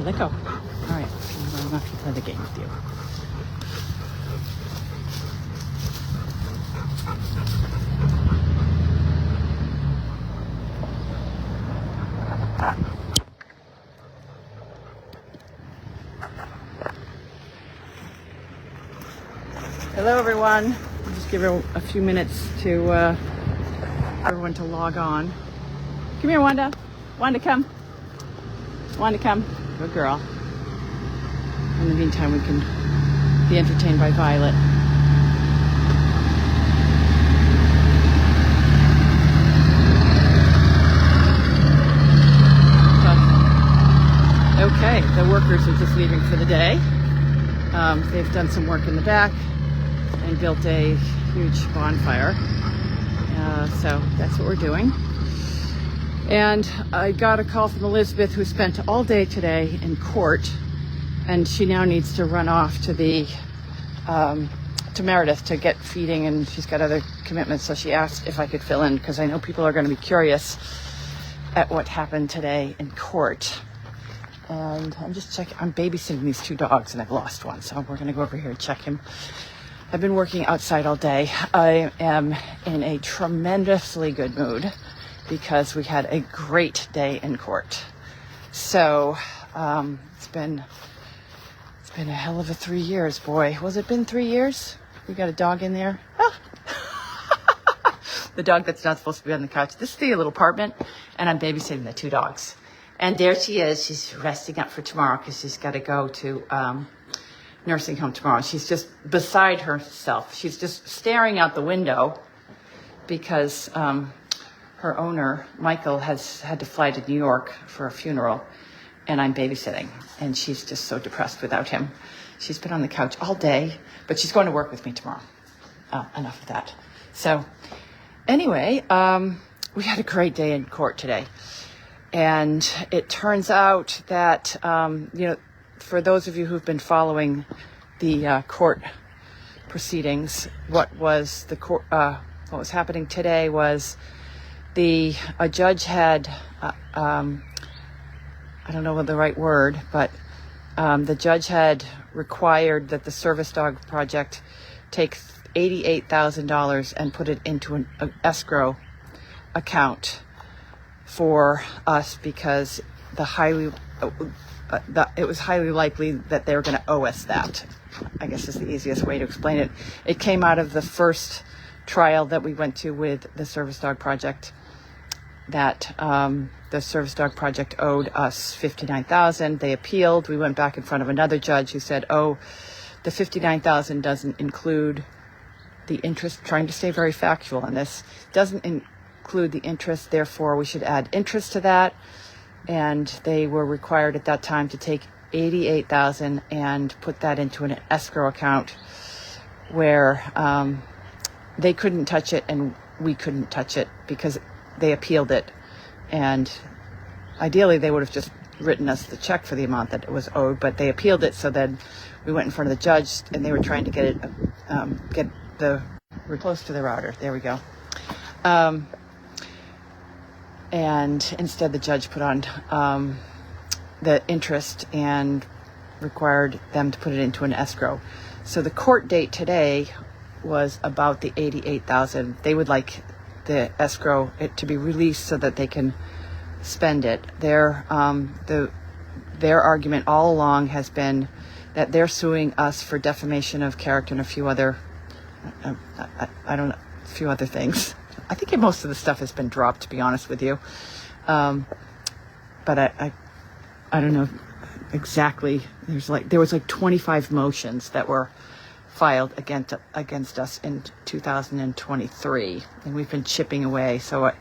Okay, let go. All right, I'm not going to play the game with you. Hello, everyone. I'll just give you a few minutes to everyone to log on. Come here, Wanda. Wanda, come. Wanda, come. Good girl. In the meantime, we can be entertained by Violet. Okay, the workers are just leaving for the day. They've done some work in the back and built a huge bonfire. So that's what we're doing. And I got a call from Elizabeth, who spent all day today in court, and she now needs to run off to to Meredith to get feeding, and she's got other commitments. So she asked if I could fill in, because I know people are going to be curious at what happened today in court. And I'm just checking. I'm babysitting these two dogs, and I've lost one, so we're going to go over here and check him. I've been working outside all day. I am in a tremendously good mood because we had a great day in court. So it's been a hell of a 3 years, boy. Was it been 3 years? We got a dog in there. Ah. The dog that's not supposed to be on the couch. This is the little apartment, and I'm babysitting the two dogs. And there she is. She's resting up for tomorrow because she's got to go to nursing home tomorrow. She's just beside herself. She's just staring out the window because her owner, Michael, has had to fly to New York for a funeral, and I'm babysitting. And she's just so depressed without him. She's been on the couch all day, but she's going to work with me tomorrow. Enough of that. So anyway, we had a great day in court today. And it turns out that, for those of you who've been following the court proceedings, what was happening today was a judge had, I don't know what the right word, but the judge had required that the Service Dog Project take $88,000 and put it into an escrow account for us because it was highly likely that they were going to owe us that, I guess is the easiest way to explain it. It came out of the first trial that we went to with the Service Dog Project, that the Service Dog Project owed us $59,000. They appealed. We went back in front of another judge who said, the $59,000 doesn't include the interest, trying to stay very factual on this, doesn't include the interest, therefore we should add interest to that. And they were required at that time to take $88,000 and put that into an escrow account where they couldn't touch it and we couldn't touch it because they appealed it. And ideally they would have just written us the check for the amount that it was owed, but they appealed it. So then we went in front of the judge and they were trying to we're close to the router. There we go. And instead the judge put on the interest and required them to put it into an escrow. So the court date today was about the $88,000. They would like the escrow it to be released so that they can spend it. Their argument all along has been that they're suing us for defamation of character and a few other a few other things. I think most of the stuff has been dropped, to be honest with you. But I don't know exactly. There was 25 motions that were filed against us in 2023, and we've been chipping away. So I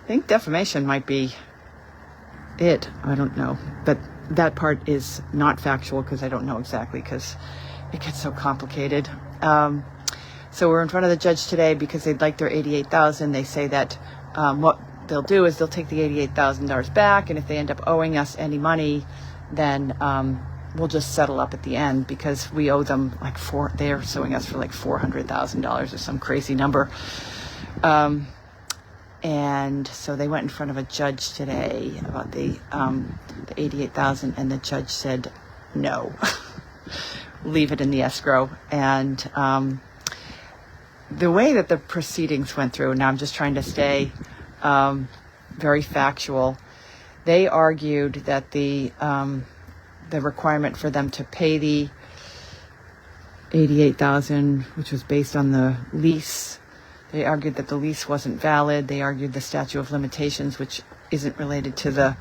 think defamation might be it. I don't know, but that part is not factual because I don't know exactly because it gets so complicated. So we're in front of the judge today because they'd like their $88,000. They say that what they'll do is they'll take the $88,000 back, and if they end up owing us any money, then we'll just settle up at the end because we owe them they're suing us for $400,000 or some crazy number. And so they went in front of a judge today about the 88,000, and the judge said no, leave it in the escrow. And the way that the proceedings went through, now I'm just trying to stay very factual. They argued that the requirement for them to pay the 88,000, which was based on the lease, they argued that the lease wasn't valid. They argued the statute of limitations, which isn't related to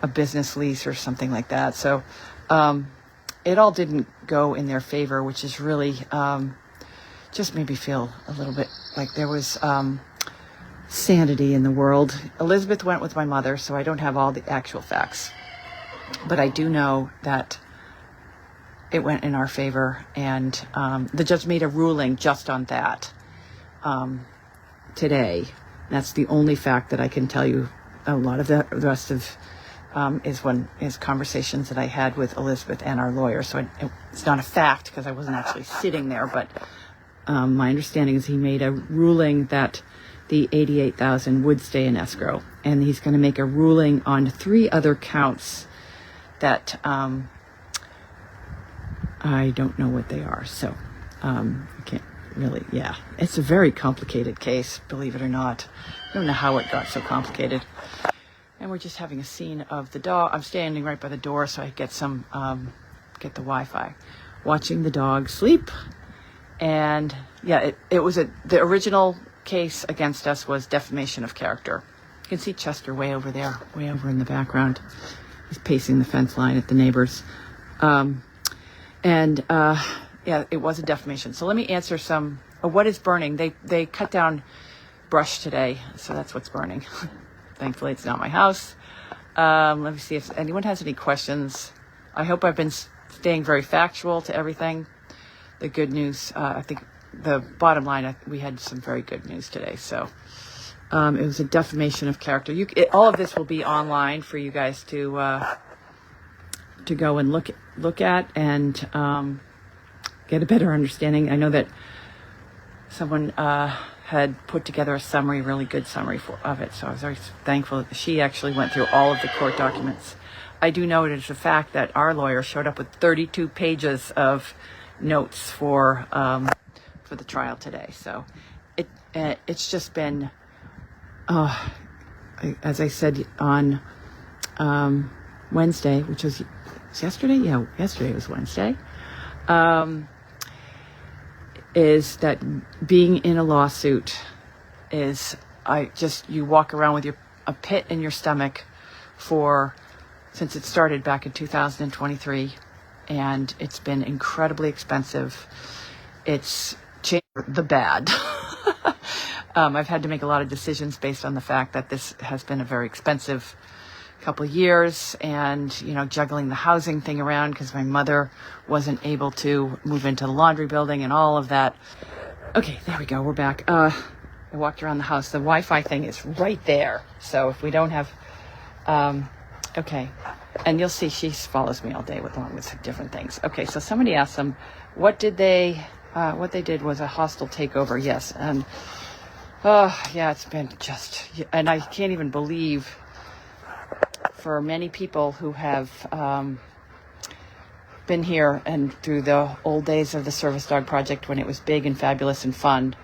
a business lease or something like that. So it all didn't go in their favor, which is really just made me feel a little bit like there was sanity in the world. Elizabeth went with my mother, so I don't have all the actual facts. But I do know that it went in our favor, and the judge made a ruling just on that today. That's the only fact that I can tell you. A lot of the rest of is conversations that I had with Elizabeth and our lawyer. So it's not a fact because I wasn't actually sitting there, but my understanding is he made a ruling that the 88,000 would stay in escrow, and he's going to make a ruling on 3 other counts that I don't know what they are. So I can't really, it's a very complicated case, believe it or not. I don't know how it got so complicated. And we're just having a scene of the dog. I'm standing right by the door so I get some, get the Wi-Fi, watching the dog sleep. And it was the original case against us was defamation of character. You can see Chester way over there, way over in the background. He's pacing the fence line at the neighbors. It was a defamation. So let me answer some. What is burning? They cut down brush today, so that's what's burning. Thankfully, it's not my house. Let me see if anyone has any questions. I hope I've been staying very factual to everything. The good news, I think the bottom line, we had some very good news today. So it was a defamation of character. All of this will be online for you guys to go and look at and get a better understanding. I know that someone had put together a summary, really good summary of it. So I was very thankful that she actually went through all of the court documents. I do know it is a fact that our lawyer showed up with 32 pages of notes for the trial today. So it's just been, as I said on Wednesday, which was yesterday? Yeah, yesterday was Wednesday. Is that being in a lawsuit is you walk around with a pit in your stomach since it started back in 2023, and it's been incredibly expensive. It's changed the bad. I've had to make a lot of decisions based on the fact that this has been a very expensive couple of years, and juggling the housing thing around because my mother wasn't able to move into the laundry building and all of that. Okay, there we go, we're back. I walked around the house. The Wi-Fi thing is right there, so if we don't have okay, and you'll see she follows me all day along with different things. Okay, so somebody asked them what they did was a hostile takeover. Yes. And it's been and I can't even believe, for many people who have been here and through the old days of the Service Dog Project when it was big and fabulous and fun,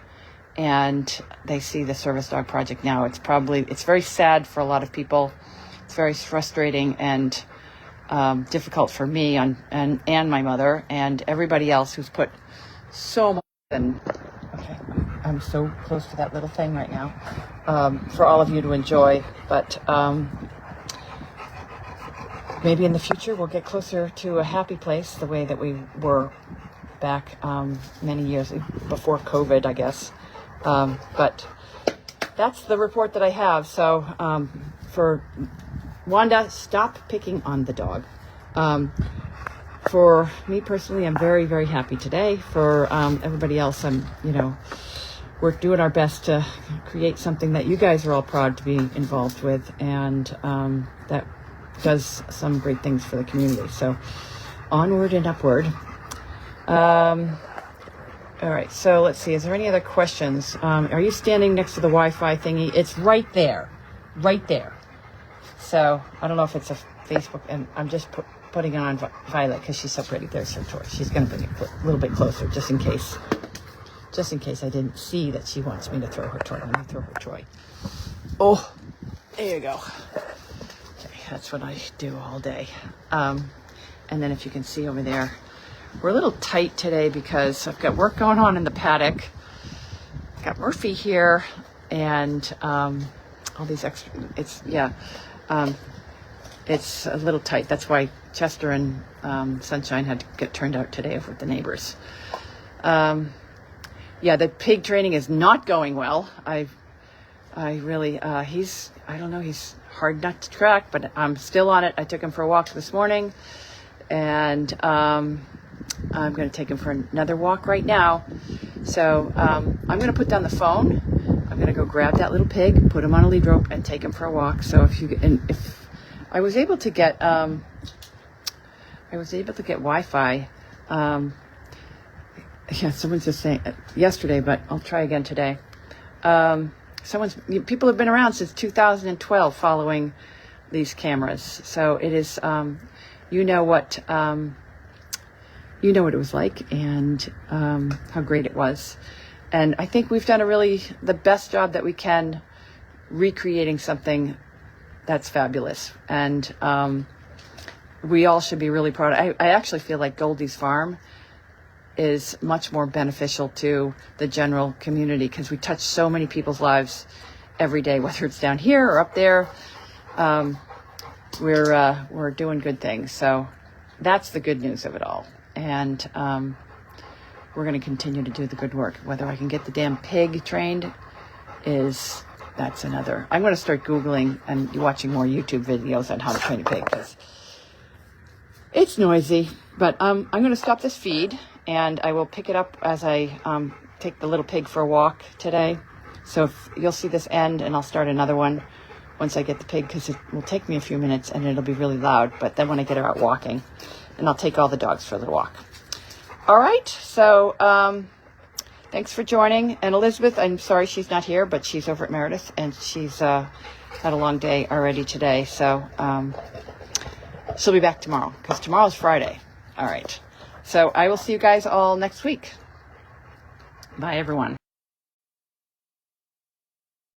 and they see the Service Dog Project now, it's very sad for a lot of people. It's very frustrating and difficult for me and my mother and everybody else who's put so much in. Okay, I'm so close to that little thing right now for all of you to enjoy, but maybe in the future we'll get closer to a happy place the way that we were back many years before COVID, I guess. But that's the report that I have. So for Wanda, stop picking on the dog. For me personally, I'm very, very happy today. For everybody else, we're doing our best to create something that you guys are all proud to be involved with, and that does some great things for the community. So onward and upward. All right, so let's see. Is there any other questions? Are you standing next to the Wi-Fi thingy? It's right there. Right there. So I don't know if it's a Facebook, and I'm just putting on Violet because she's so pretty. There's her toy. She's going to bring it a little bit closer just in case. Just in case I didn't see that she wants me to throw her toy. Let me throw her toy. Oh, there you go. Okay, that's what I do all day. And then if you can see over there, we're a little tight today because I've got work going on in the paddock. I've got Murphy here and all these extra, it's a little tight. That's why Chester and Sunshine had to get turned out today with the neighbors. The pig training is not going well. I really, he's hard nut to track, but I'm still on it. I took him for a walk this morning, and I'm going to take him for another walk right now. So I'm going to put down the phone. I'm going to go grab that little pig, put him on a lead rope, and take him for a walk. So if I was able to get Wi-Fi. Someone's just saying yesterday, but I'll try again today. People have been around since 2012 following these cameras. So it is, you know what it was like and how great it was. And I think we've done the best job that we can recreating something that's fabulous. And we all should be really proud. I actually feel like Goldy's farm is much more beneficial to the general community because we touch so many people's lives every day, whether it's down here or up there. We're doing good things. So that's the good news of it all. And we're going to continue to do the good work. Whether I can get the damn pig trained that's another. I'm going to start Googling and watching more YouTube videos on how to train a pig because it's noisy. But I'm going to stop this feed and I will pick it up as I take the little pig for a walk today. So you'll see this end and I'll start another one once I get the pig because it will take me a few minutes and it'll be really loud. But then when I get her out walking, and I'll take all the dogs for the walk. All right. So thanks for joining. And Elizabeth, I'm sorry she's not here, but she's over at Meredith and she's had a long day already today. So she'll be back tomorrow because tomorrow's Friday. All right. So I will see you guys all next week. Bye, everyone.